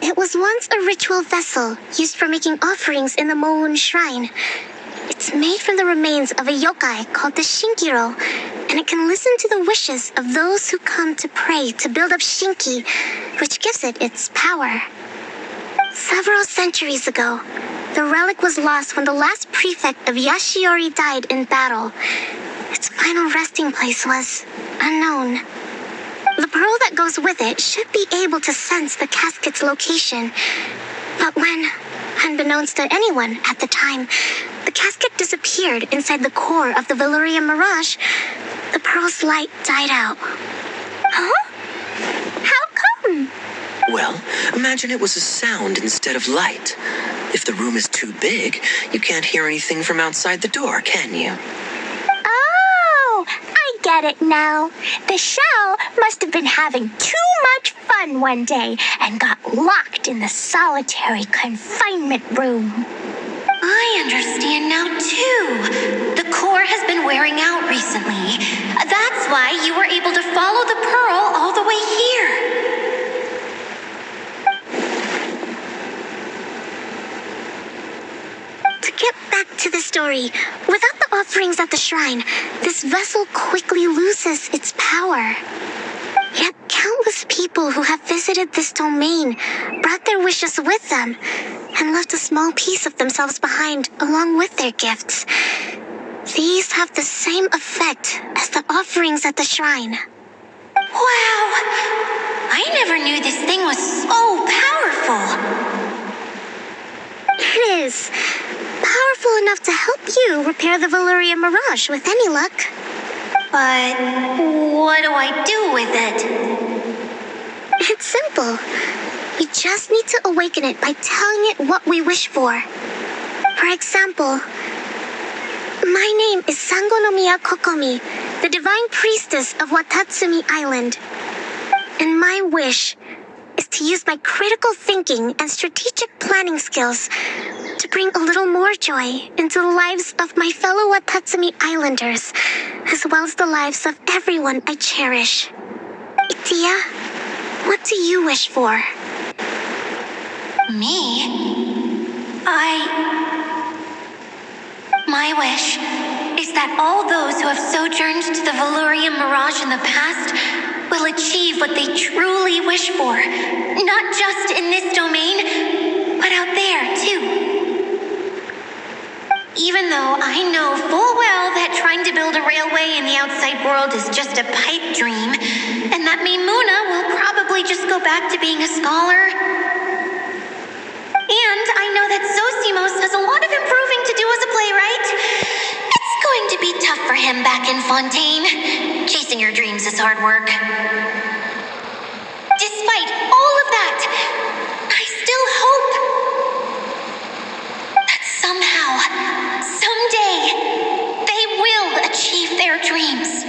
[SPEAKER 2] It was once a ritual vessel used for making offerings in the Mohun Shrine. It's made from the remains of a yokai called the Shinkiro, and it can listen to the wishes of those who come to pray to build up Shinki, which gives it its power. Several centuries ago, the relic was lost when the last prefect of Yashiori died in battle. Its final resting place was unknown. The pearl that goes with it should be able to sense the casket's location. But when, unbeknownst to anyone at the time, the casket disappeared inside the core of the Valyria Mirage, the pearl's light died out. Huh? How come?
[SPEAKER 5] Well, imagine it was a sound instead of light. If the room is too big, you can't hear anything from outside the door, can you?
[SPEAKER 2] Oh, I get it now. The shell must have been having too much fun one day and got locked in the solitary confinement room.
[SPEAKER 1] I understand now, too. The core has been wearing out recently. That's why you were able to follow the pearl all the way here.
[SPEAKER 2] To get back to the story, without the offerings at the shrine, this vessel quickly loses its power. Yet countless people who have visited this domain brought their wishes with them and left a small piece of themselves behind along with their gifts. These have the same effect as the offerings at the shrine.
[SPEAKER 1] Wow! I never knew this thing was so powerful.
[SPEAKER 2] It is. Powerful enough to help you repair the Valyria Mirage with any luck.
[SPEAKER 1] But what do I do with it?
[SPEAKER 2] It's simple. We just need to awaken it by telling it what we wish for. For example, my name is Sangonomiya Kokomi, the divine priestess of Watatsumi Island. And my wish is to use my critical thinking and strategic planning skills to bring a little more joy into the lives of my fellow Watatsumi Islanders, as well as the lives of everyone I cherish. Itia, what do you wish for?
[SPEAKER 1] Me? My wish is that all those who have sojourned to the Valyria Mirage in the past will achieve what they truly wish for. Not just in this domain, but out there, too. Even though I know full well that trying to build a railway in the outside world is just a pipe dream, and that Mimuna will probably just go back to being a scholar. And I know that Zosimos has a lot of improving to do as a playwright. It's going to be tough for him back in Fontaine. Chasing your dreams is hard work. Despite all of that, I still hope that somehow, someday, they will achieve their dreams.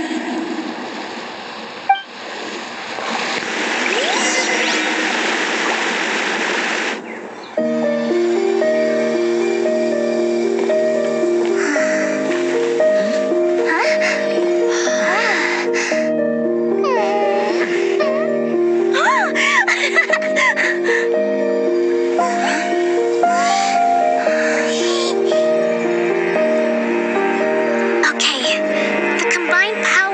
[SPEAKER 2] Okay, the combined power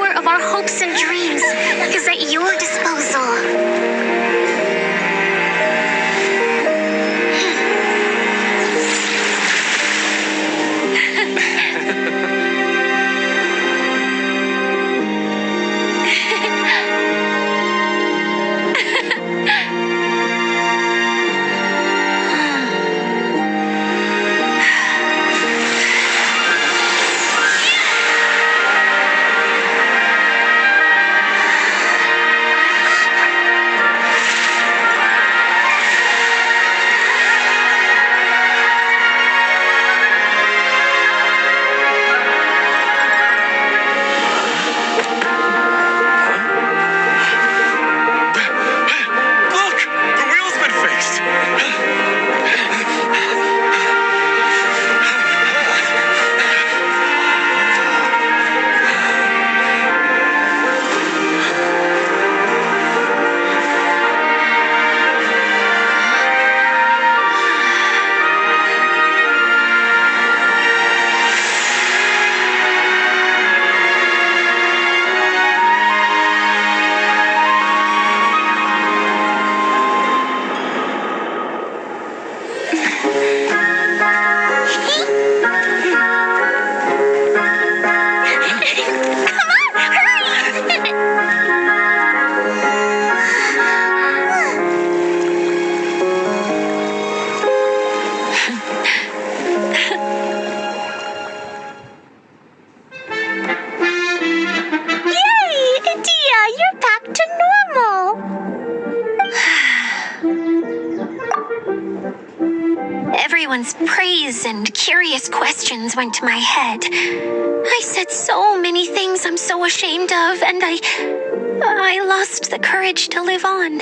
[SPEAKER 1] everyone's praise and curious questions went to my head. I said so many things I'm so ashamed of, and I lost the courage to live on.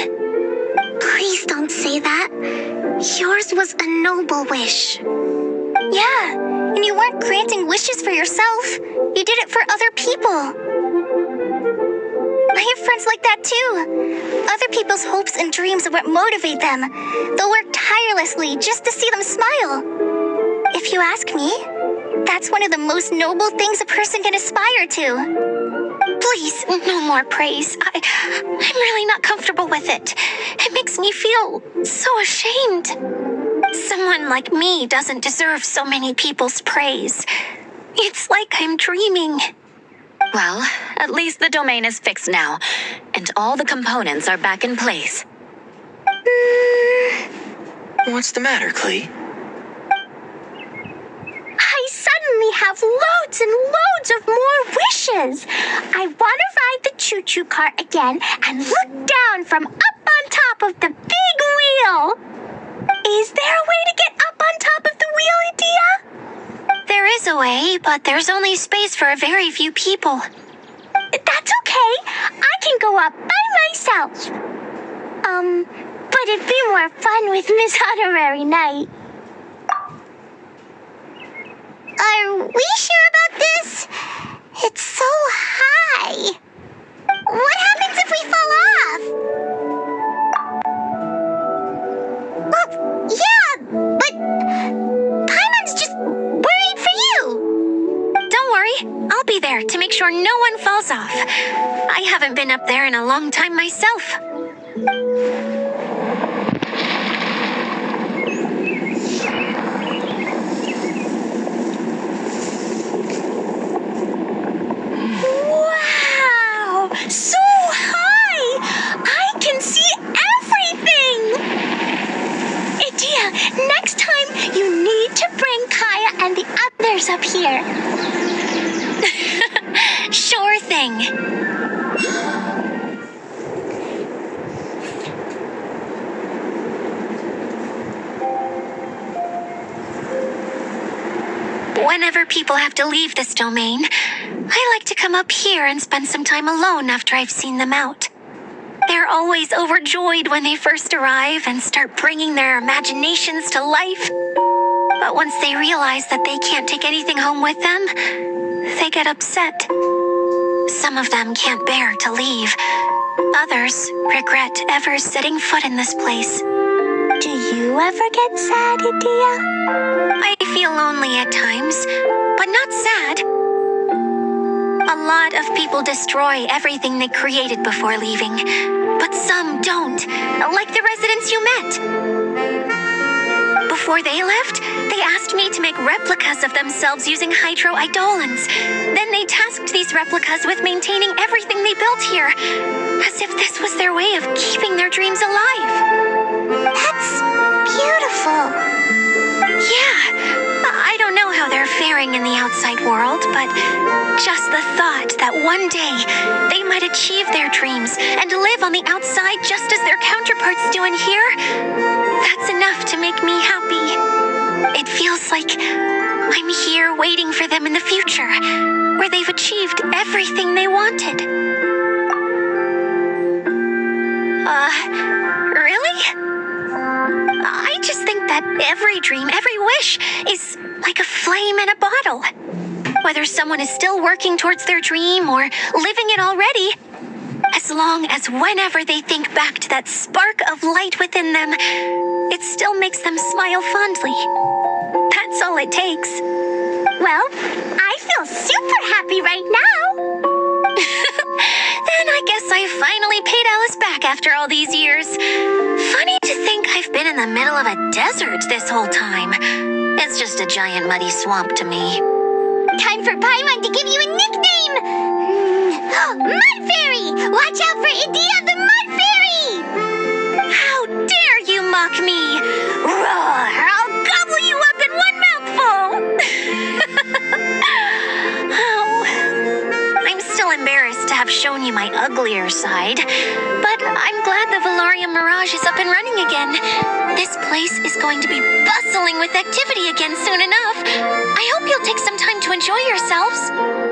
[SPEAKER 2] Please don't say that. Yours was a noble wish. Yeah, and you weren't granting wishes for yourself. You did it for other people. I have friends like that too. Other people's hopes and dreams are what motivate them. They'll work tirelessly just to see them smile. If you ask me, that's one of the most noble things a person can aspire to.
[SPEAKER 1] Please, no more praise. I'm really not comfortable with it. It makes me feel so ashamed. Someone like me doesn't deserve so many people's praise. It's like I'm dreaming.
[SPEAKER 6] Well, at least the domain is fixed now, and all the components are back in place.
[SPEAKER 5] What's the matter, Klee?
[SPEAKER 2] I suddenly have loads and loads of more wishes. I want to ride the choo-choo cart again and look down from up on top of the big wheel. Is there a way to get up on top of the wheel, Edea?
[SPEAKER 1] There is a way, but there's only space for a very few people.
[SPEAKER 2] That's okay. I can go up by myself. But it'd be more fun with Miss Honorary Knight. Are we sure about this? It's so high. What happens if we fall off? Well, yeah, but Paimon's just worried for you.
[SPEAKER 1] Don't worry, I'll be there to make sure no one falls off. I haven't been up there in a long time myself.
[SPEAKER 2] Wow! So high! I can see everything! Edea, next time you need to bring Kaya and the others up here.
[SPEAKER 1] Sure thing. Whenever people have to leave this domain, I like to come up here and spend some time alone after I've seen them out. They're always overjoyed when they first arrive and start bringing their imaginations to life. But once they realize that they can't take anything home with them, they get upset. Some of them can't bear to leave. Others regret ever setting foot in this place.
[SPEAKER 2] Do you ever get sad, Edea?
[SPEAKER 1] I feel lonely at times, but not sad. A lot of people destroy everything they created before leaving, but some don't, like the residents you met. Before they left, they asked me to make replicas of themselves using hydro-eidolons. Then they tasked these replicas with maintaining everything they built here, as if this was their way of keeping their dreams alive.
[SPEAKER 2] That's beautiful.
[SPEAKER 1] Yeah, I don't know how they're faring in the outside world, but just the thought that one day they might achieve their dreams and live on the outside just as their counterparts do in here, that's enough to make me happy. It feels like I'm here waiting for them in the future, where they've achieved everything they wanted. Really? I just think that every dream, every wish is like a flame in a bottle. Whether someone is still working towards their dream or living it already, as long as whenever they think back to that spark of light within them, it still makes them smile fondly. That's all it takes.
[SPEAKER 2] Well, I feel super happy right now.
[SPEAKER 1] Then I guess I finally paid Alice back after all these years. Funny to think I've been in the middle of a desert this whole time. It's just a giant muddy swamp to me.
[SPEAKER 2] Time for Paimon to give you a nickname! Mud Fairy! Watch out for Edea the Mud Fairy!
[SPEAKER 1] How dare you mock me! Roar! I'll gobble you up in one mouthful! Oh, I'm still embarrassed to have shown you my uglier side. But I'm glad the Valarium Mirage is up and running again. This place is going to be bustling with activity again soon enough. I hope you'll take some time to enjoy yourselves.